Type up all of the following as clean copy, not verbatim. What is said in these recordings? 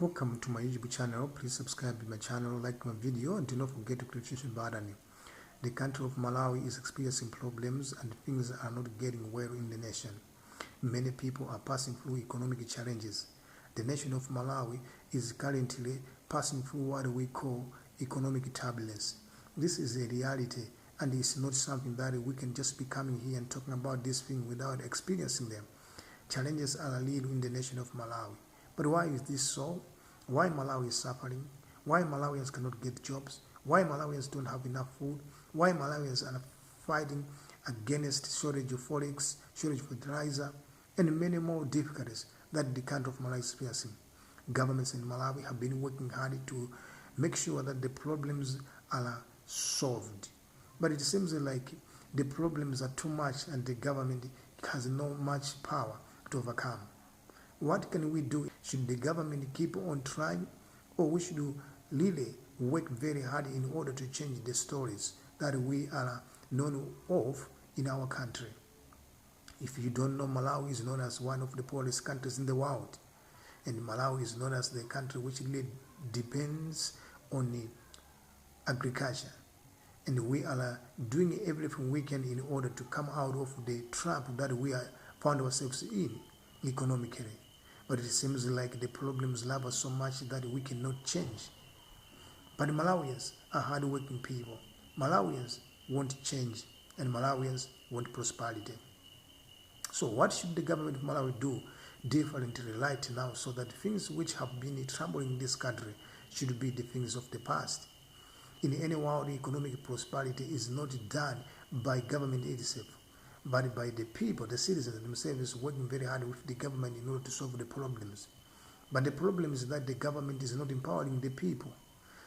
Welcome to my YouTube channel. Please subscribe to my channel, like my video, and do not forget to click the notification button. The country of Malawi is experiencing problems and things are not getting well in the nation. Many people are passing through economic challenges. The nation of Malawi is currently passing through what we call economic turbulence. This is a reality, and it's not something that we can just be coming here and talking about this thing without experiencing them. Challenges are real in the nation of Malawi. But why is this so? Why Malawi is suffering? Why Malawians cannot get jobs? Why Malawians don't have enough food? Why Malawians are fighting against shortage of forex, shortage of fertilizer, and many more difficulties that the country of Malawi is facing. Governments in Malawi have been working hard to make sure that the problems are solved. But it seems like the problems are too much and the government has not much power to overcome. What can we do? Should the government keep on trying, or we should really work very hard in order to change the stories that we are known of in our country? If you don't know, Malawi is known as one of the poorest countries in the world, and Malawi is known as the country which really depends on agriculture, and we are doing everything we can in order to come out of the trap that we are found ourselves in economically. But it seems like the problems love us so much that we cannot change. But Malawians are hardworking people. Malawians want change, and Malawians want prosperity. So what should the government of Malawi do differently right now so that things which have been troubling this country should be the things of the past? In any world, economic prosperity is not done by government itself, but by the people, the citizens themselves, working very hard with the government in order to solve the problems. But the problem is that the government is not empowering the people.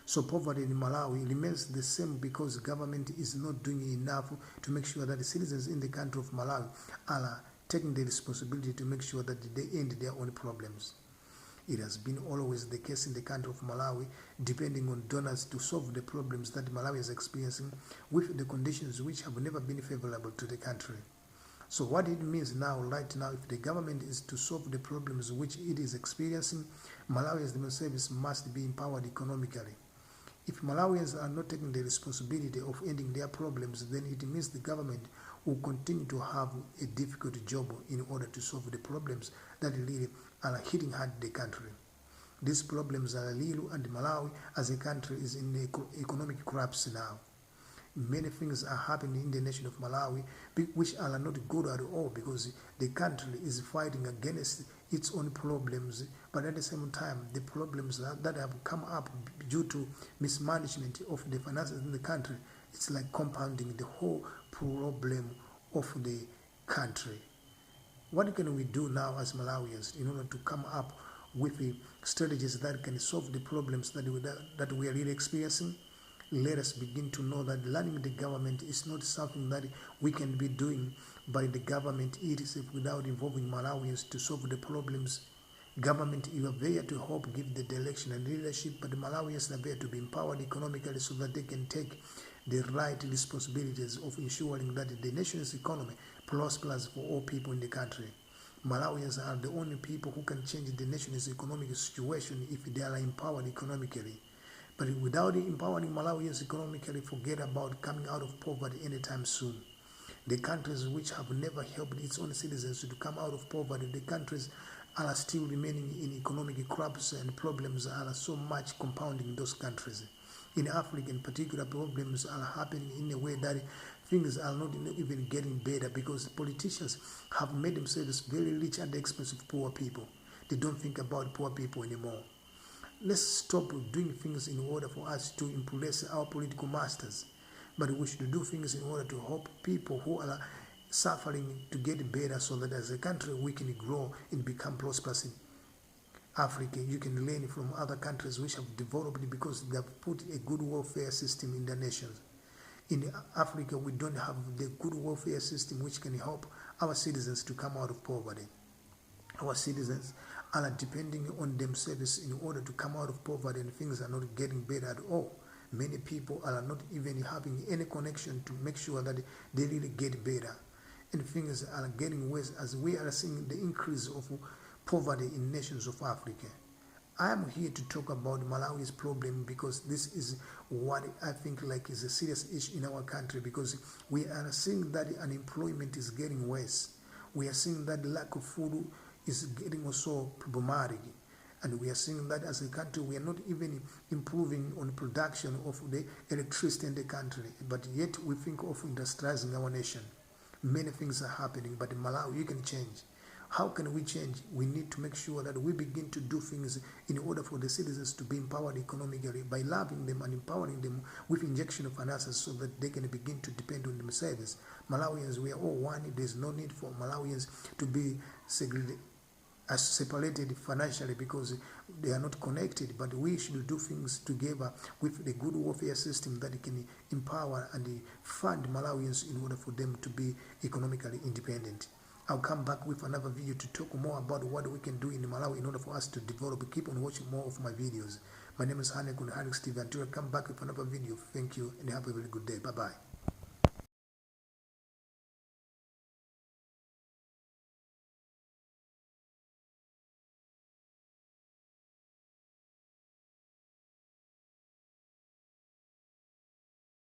So poverty in Malawi remains the same because government is not doing enough to make sure that the citizens in the country of Malawi are taking the responsibility to make sure that they end their own problems. It has been always the case in the country of Malawi, depending on donors to solve the problems that Malawi is experiencing with the conditions which have never been favorable to the country. So what it means now, right now, if the government is to solve the problems which it is experiencing, Malawians themselves must be empowered economically. If Malawians are not taking the responsibility of ending their problems, then it means the government will continue to have a difficult job in order to solve the problems that really are hitting hard the country. These problems are real, and Malawi as a country is in economic collapse now. Many things are happening in the nation of Malawi which are not good at all because the country is fighting against its own problems, but at the same time the problems that have come up due to mismanagement of the finances in the country, it's like compounding the whole problem of the country. What can we do now as Malawians in order to come up with strategies that can solve the problems that we are really experiencing? Let us begin to know that learning the government is not something that we can be doing by the government itself without involving Malawians to solve the problems. Government, you are there to help give the direction and leadership, but the Malawians are there to be empowered economically so that they can take the right responsibilities of ensuring that the nation's economy prospers for all people in the country. Malawians are the only people who can change the nation's economic situation if they are empowered economically. But without empowering Malawians economically, forget about coming out of poverty anytime soon. The countries which have never helped its own citizens to come out of poverty, the countries are still remaining in economic collapse, and problems are so much compounding in those countries. In Africa in particular, problems are happening in a way that things are not even getting better because politicians have made themselves very rich at the expense of poor people. They don't think about poor people anymore. Let's stop doing things in order for us to impress our political masters, but we should do things in order to help people who are suffering to get better so that as a country we can grow and become prosperous. In Africa, you can learn from other countries which have developed because they have put a good welfare system in their nations. In Africa, we don't have the good welfare system which can help our citizens to come out of poverty. Our citizens are depending on themselves in order to come out of poverty, and things are not getting better at all. Many people are not even having any connection to make sure that they really get better. And things are getting worse as we are seeing the increase of poverty in nations of Africa. I am here to talk about Malawi's problem because this is what I think like is a serious issue in our country, because we are seeing that unemployment is getting worse. We are seeing that lack of food is getting also problematic. And we are seeing that as a country, we are not even improving on production of the electricity in the country. But yet we think of industrializing our nation. Many things are happening, but in Malawi, you can change. How can we change? We need to make sure that we begin to do things in order for the citizens to be empowered economically by loving them and empowering them with injection of finances so that they can begin to depend on themselves. Malawians, we are all one. There's no need for Malawians to be separated financially because they are not connected, but we should do things together with the good welfare system that can empower and fund Malawians in order for them to be economically independent. I'll come back with another video to talk more about what we can do in Malawi in order for us to develop. Keep on watching more of my videos. My name is Hanekun Alex TV. Until I come back with another video, thank you and have a very good day. Bye-bye.